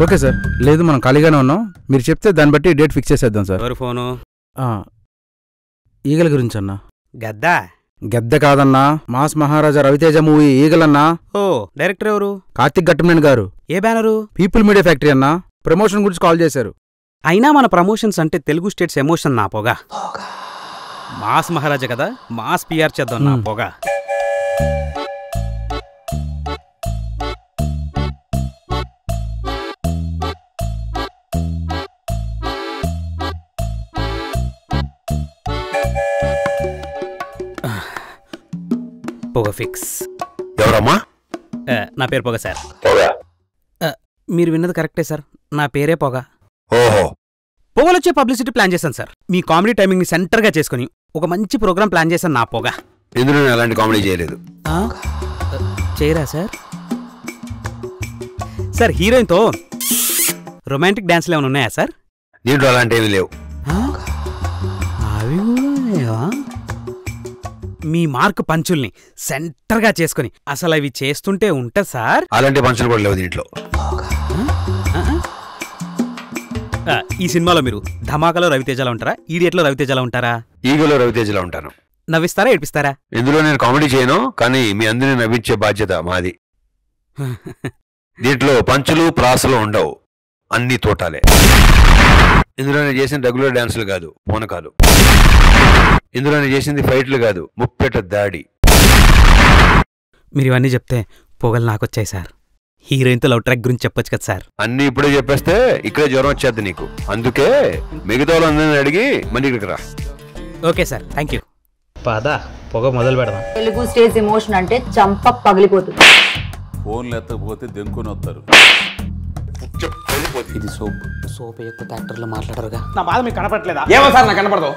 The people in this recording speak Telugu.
Okay sir. లేదు మనం ఖాళీగానే ఉన్నాం, మీరు చెప్తే దాన్ని బట్టి డేట్ ఫిక్స్ చేసేద్దాం సార్. ఎవరు ఫోను? ఈగల గురించి అన్నా. గద్దా? గద్ద కాదన్నా, మాస్ మహారాజా రవితేజ మూవీ ఈగలన్నా. ఓ, డైరెక్టర్ ఎవరు? కార్తిక్ గట్టమనేని గారు. ఏ బ్యానరు? పీపుల్ మీడియా ఫ్యాక్టరీ అన్నా. ప్రమోషన్ గురించి కాల్ చేశారు. అయినా మన ప్రమోషన్స్ అంటే తెలుగు స్టేట్స్ ఎమోషన్ నా పొగ. మాస్ మహారాజా కదా, మాస్ పిఆర్ చేద్దాం నా పొగ. పొగ ఫిక్స్. ఎవరమ్మా? నా పేరు పొగ సార్. మీరు విన్నది కరెక్టే సార్, నా పేరే పొగ. ఓహో. పొగలొచ్చే పబ్లిసిటీ ప్లాన్ చేశాను సార్. మీ కామెడీ టైమింగ్ని సెంటర్గా చేసుకుని ఒక మంచి ప్రోగ్రామ్ ప్లాన్ చేశాను నా పొగ. ఇందులో నేను అలాంటి కామెడీ చేయలేదు. చేయరా సార్? సార్ హీరోయిన్తో రొమాంటిక్ డాన్స్లు ఏమైనా ఉన్నాయా సార్? దీంట్లో అలాంటివి లేవు. అవి కూడా మీ మార్క్ పంచుల్ని సెంటర్గా చేసుకుని అసలు అవి చేస్తుంటే ఉంటా సార్. అలాంటి పంచులు కూడా లేవు దీంట్లో. ఈ సినిమాలో మీరు ధమాకాలో రవితేజలో ఉంటారా, ఈడియట్లో రవితేజలో ఉంటారా? ఈగలో రవితేజలో ఉంటాను. నవ్విస్తారా, ఏడిపిస్తారా? ఇందులో నేను కామెడీ చేయను, కానీ మీ అందరినీ నవ్వించే బాధ్యత మాది. దీంట్లో పంచులు ప్రాసలు ఉండవు, అన్ని తోటాలే. ఇందులో నేను చేసిన రెగ్యులర్ డాన్సులు కాదు, పూనకాలు. ఇందులో నేను చేసింది ఫైట్లు కాదు, ముప్పెట దాడి. మీరు ఇవన్నీ చెప్తే పొగలు నాకొచ్చాయి సార్. హీరోయిన్తో లవ్ ట్రాక్ గురించి చెప్పొచ్చు కదా సార్? అన్నీ ఇప్పుడే చెప్పేస్తే ఇక్కడే జ్వరం వచ్చేద్ది నీకు. అందుకే మిగతా వాళ్ళందరినీ అడిగి మళ్ళీ ఇక్కడికి రా. Okay sir, thank you. పదా పొగ మొదలు పెడదాం. తెలుగు స్టేజ్ ఎమోషన్ అంటే చంప పగిలిపోతుంది. ఫోన్లు ఎత్తకపోతే దెంకొని వస్తారు. ఇది సోప్. సోప్ ఎక్కువ యాక్టర్లు మాట్లాడరుగా. నా బాధ మీకు కనపడలేదా? ఏమో సార్ నాకు కనపడదు.